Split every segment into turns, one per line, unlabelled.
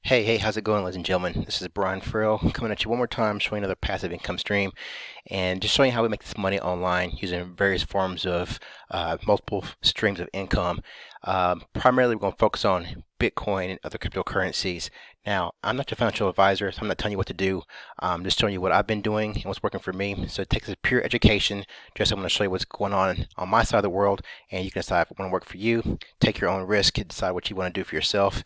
Hey, how's it going, ladies and gentlemen? This is Brian Frill coming at you one more time, showing another passive income stream and just showing how we make this money online using various forms of multiple streams of income. Primarily, we're going to focus on Bitcoin and other cryptocurrencies. Now, I'm not your financial advisor, so I'm not telling you what to do. I'm just showing you what I've been doing and what's working for me. So it takes a pure education. Just I'm going to show you what's going on my side of the world, and you can decide if it want to work for you. Take your own risk and decide what you want to do for yourself.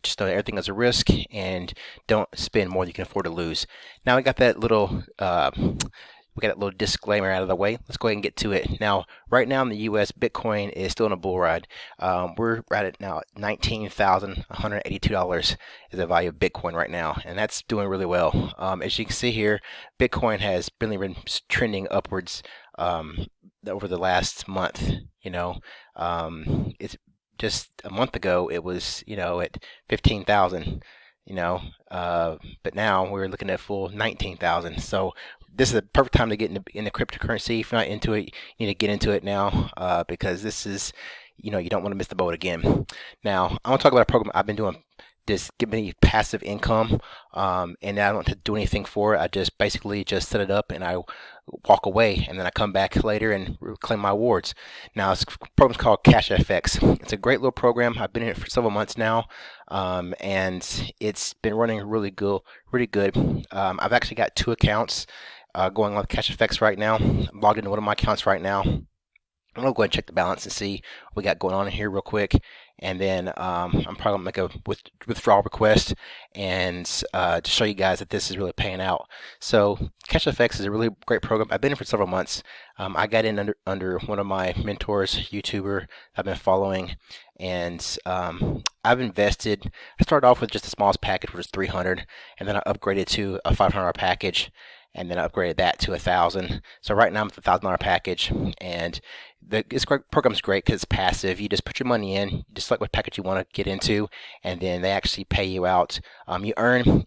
Just know everything is a risk, and don't spend more than you can afford to lose. Now we got that little disclaimer out of the way. Let's go ahead and get to it. Now, right now in the U.S., Bitcoin is still in a bull ride. We're at it now at $19,182 is the value of Bitcoin right now, and that's doing really well. As you can see here, Bitcoin has been trending upwards over the last month. It's just a month ago it was at 15,000. But now we're looking at full 19,000. So this is the perfect time to get into cryptocurrency. If you're not into it, you need to get into it now because this is, you don't want to miss the boat again. Now, I want to talk about a program I've been doing. This give me passive income, and I don't have to do anything for it. I just basically just set it up and I walk away, and then I come back later and claim my awards. Now, this program's called CashFX. It's a great little program. I've been in it for several months now, and it's been running really good. I've actually got two accounts going on with CashFX right now. I'm logged into one of my accounts right now. I'm going to go ahead and check the balance and see what we got going on in here real quick. And then I'm probably going to make a withdrawal request and to show you guys that this is really paying out. So CashFX is a really great program. I've been in for several months. I got in under one of my mentors, YouTuber I've been following. And I've invested. I started off with just the smallest package, which was 300, and then I upgraded to a $500 package, and then I upgraded that to 1,000. So right now I'm at the $1,000 package, and this program is great because it's passive. You just put your money in, you just select what package you want to get into, and then they actually pay you out. You earn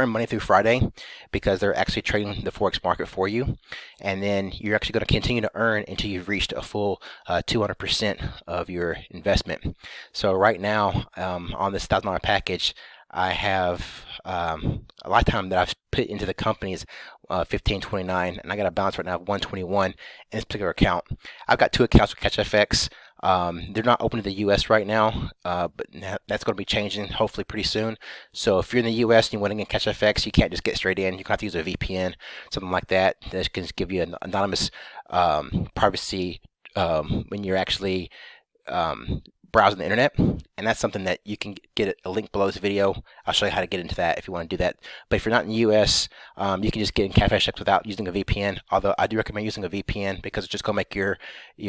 money through Friday because they're actually trading the Forex market for you, and then you're actually going to continue to earn until you've reached a full 200% of your investment. So right now on this $1,000 package, I have a lifetime that I've put into the company is 1529, and I got a balance right now of 121 in this particular account. I've got two accounts with CashFX. They're not open to the U.S. right now, but that's going to be changing hopefully pretty soon. So if you're in the U.S. and you want to get CashFX, you can't just get straight in. You're going to have to use a VPN, something like that. That can give you an anonymous privacy when you're actually browsing the internet, and that's something that you can get a link below this video. I'll show you how to get into that if you want to do that. But if you're not in the US, you can just get in CashFX without using a VPN, although I do recommend using a VPN because it's just going to make your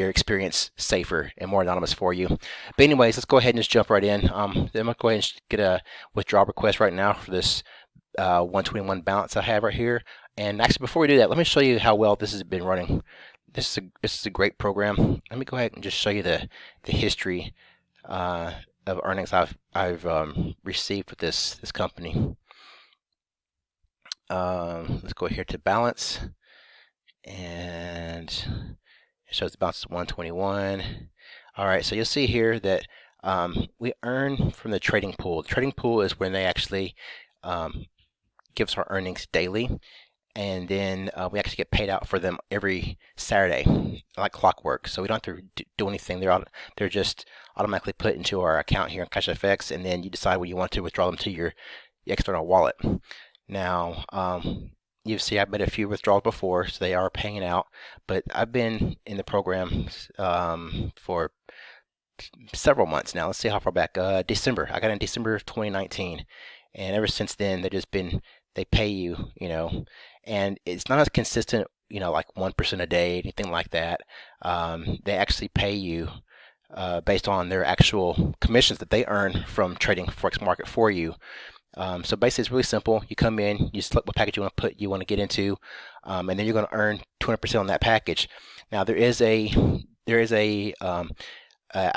experience safer and more anonymous for you. But anyways, let's go ahead and just jump right in. Then I'm going to go ahead and get a withdrawal request right now for this 121 balance I have right here. And actually, before we do that, let me show you how well this has been running. This is a great program. Let me go ahead and just show you the history of earnings I've received with this company. Let's go here to balance, and it shows the balance is 121. All right, so you'll see here that we earn from the trading pool. The trading pool is when they actually give us our earnings daily. And then we actually get paid out for them every Saturday, like clockwork. So we don't have to do anything. They're just automatically put into our account here in CashFX, and then you decide when you want to withdraw them to your external wallet. Now, you see I've made a few withdrawals before, so they are paying out. But I've been in the program for several months now. Let's see how far back. December. I got in December of 2019, and ever since then they pay you, and it's not as consistent, like 1% a day, anything like that. They actually pay you based on their actual commissions that they earn from trading Forex market for you. So basically, it's really simple. You come in, you select what package you want to get into, and then you're going to earn 200% on that package. Now there is a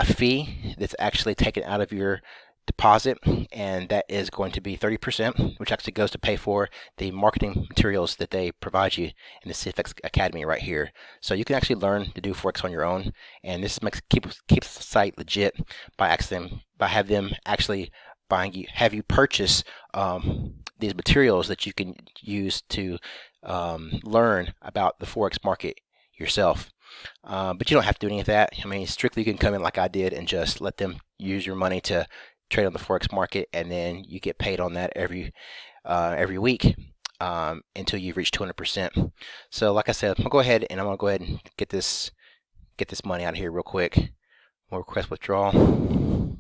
fee that's actually taken out of your deposit, and that is going to be 30%, which actually goes to pay for the marketing materials that they provide you in the CFX Academy right here. So you can actually learn to do Forex on your own, and this keeps the site legit by having them actually have you purchase these materials that you can use to learn about the Forex market yourself. But you don't have to do any of that. I mean, strictly you can come in like I did and just let them use your money to trade on the Forex market, and then you get paid on that every week until you've reached 200%. So like I said, I'm gonna go ahead and get this money out of here real quick. We'll request withdrawal.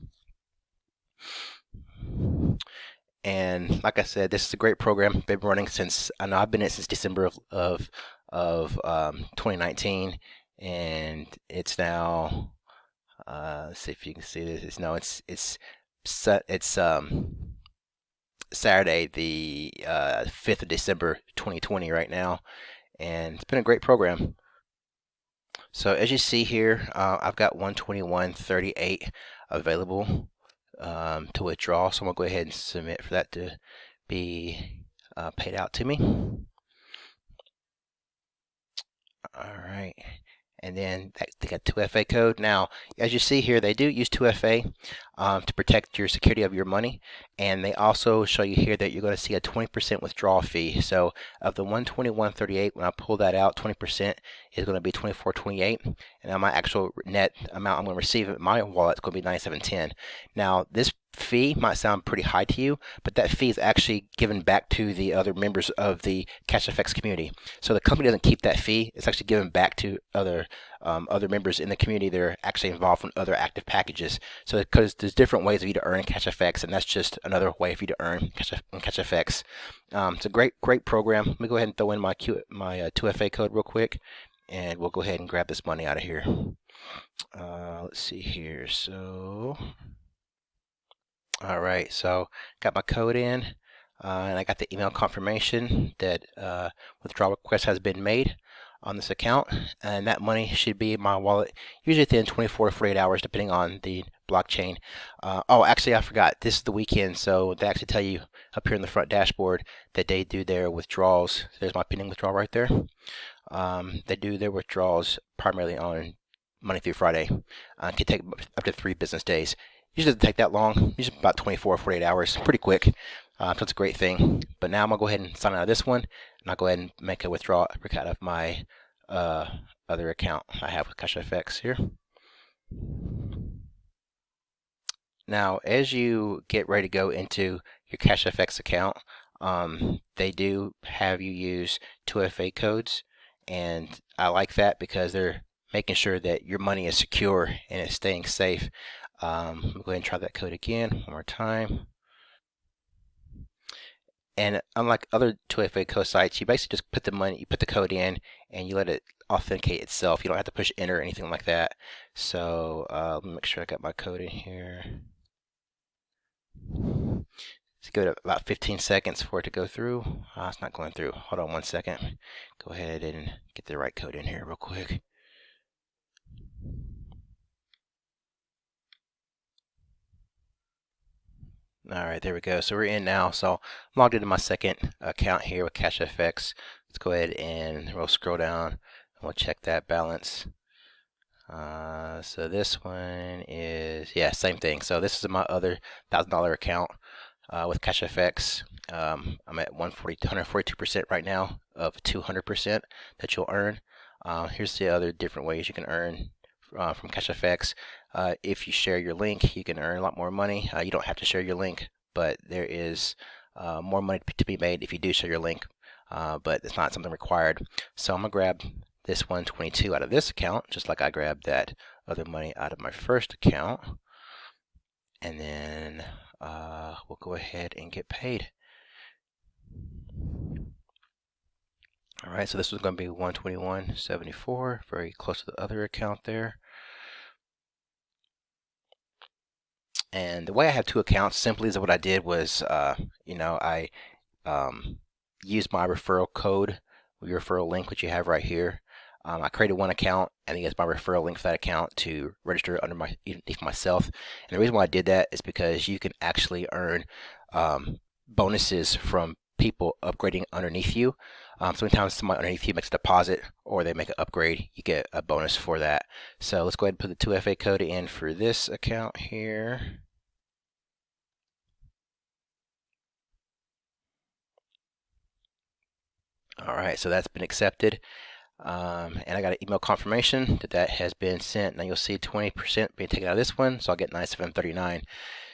And like I said, this is a great program. Been running since, I know I've been in it since December of 2019, and it's now let's see if you can see this. It's Saturday the 5th of December 2020 right now, and it's been a great program. So as you see here, I've got 121.38 available to withdraw. So I'm gonna go ahead and submit for that to be paid out to me. All right. And then they got 2FA code. Now, as you see here, they do use 2FA to protect your security of your money. And they also show you here that you're going to see a 20% withdrawal fee. So of the 121.38, when I pull that out, 20% is going to be 24.28. And now my actual net amount I'm going to receive in my wallet is going to be 97.10. Now, this fee might sound pretty high to you, but that fee is actually given back to the other members of the CashFX community. So the company doesn't keep that fee; it's actually given back to other members in the community that are actually involved in other active packages. So because there's different ways for you to earn CashFX, and that's just another way for you to earn CashFX. It's a great program. Let me go ahead and throw in my 2FA code real quick, and we'll go ahead and grab this money out of here. Let's see here. So. All right, so got my code in, and I got the email confirmation that withdrawal request has been made on this account, and that money should be in my wallet usually within 24 to 48 hours, depending on the blockchain. Oh, actually, I forgot. This is the weekend, so they actually tell you up here in the front dashboard that they do their withdrawals. There's my pending withdrawal right there. They do their withdrawals primarily on Monday through Friday. It can take up to 3 business days. Usually doesn't take that long, usually about 24 or 48 hours, pretty quick. So it's a great thing. But now I'm going to go ahead and sign out of this one, and I'll go ahead and make a withdrawal out of my other account I have with CashFX here. Now, as you get ready to go into your CashFX account, they do have you use 2FA codes, and I like that because they're making sure that your money is secure and it's staying safe. We'll go ahead and try that code again one more time. And unlike other 2FA code sites, you basically just put the code in, and you let it authenticate itself. You don't have to push enter or anything like that. So let me make sure I got my code in here. Let's give it about 15 seconds for it to go through. It's not going through. Hold on one second. Go ahead and get the right code in here real quick. All right, there we go. So we're in now. So I'm logged into my second account here with CashFX. Let's go ahead and we'll scroll down and we'll check that balance. So this one is, yeah, same thing. So this is my other $1,000 account with CashFX. I'm at 142% right now of 200% that you'll earn. Here's the other different ways you can earn from CashFX. If you share your link, you can earn a lot more money. You don't have to share your link, but there is more money to be made if you do share your link, but it's not something required. So I'm going to grab this 122 out of this account, just like I grabbed that other money out of my first account, and then we'll go ahead and get paid. All right, so this was going to be 121.74, very close to the other account there. And the way I have 2 accounts simply is what I did was, I used my referral code, your referral link, which you have right here. I created one account and used my referral link for that account to register underneath myself. And the reason why I did that is because you can actually earn bonuses from people upgrading underneath you. Sometimes somebody underneath you makes a deposit or they make an upgrade, you get a bonus for that. So let's go ahead and put the 2FA code in for this account here. All right, so that's been accepted. And I got an email confirmation that that has been sent. Now you'll see 20% being taken out of this one, so I'll get 9739.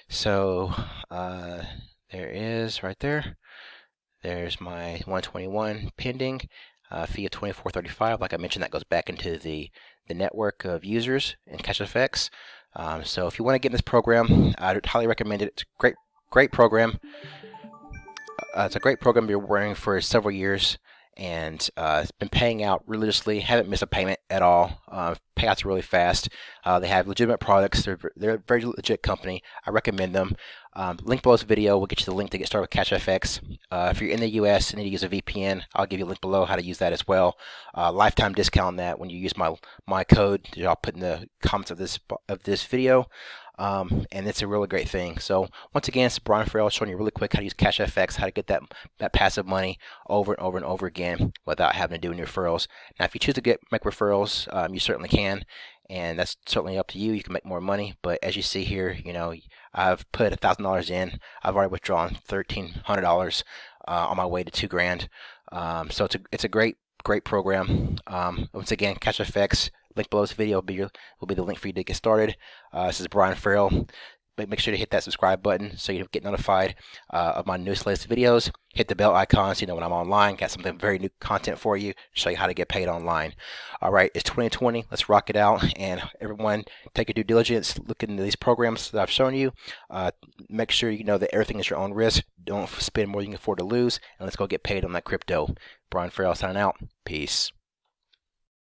So there is right there. There's my 121 pending. Fee of $24.35. Like I mentioned, that goes back into the network of users in CashFX. So if you want to get in this program, I'd highly recommend it. It's a great program. It's a great program you're running for several years, and it's been paying out religiously. Haven't missed a payment at all. Payouts are really fast. They have legitimate products. They're a very legit company. I recommend them. Link below this video will get you the link to get started with CashFX. If you're in the US and need to use a VPN, I'll give you a link below how to use that as well. Lifetime discount on that when you use my code that I'll put in the comments of this video. And it's a really great thing. So once again, it's Brian Farrell showing you really quick how to use CashFX, how to get that passive money over and over and over again without having to do any referrals. Now, if you choose to make referrals, you certainly can, and that's certainly up to you. You can make more money, but as you see here, you know, I've put $1,000 in. I've already withdrawn $1,300 on my way to $2,000. So it's a great program. Once again, CashFX. Link below this video will be the link for you to get started. This is Brian Farrell. Make sure to hit that subscribe button so you get notified of my newest latest videos. Hit the bell icon so you know when I'm online. Got something very new content for you. Show you how to get paid online. All right, it's 2020. Let's rock it out. And everyone, take your due diligence. Look into these programs that I've shown you. Make sure you know that everything is your own risk. Don't spend more than you can afford to lose. And let's go get paid on that crypto. Brian Farrell signing out. Peace.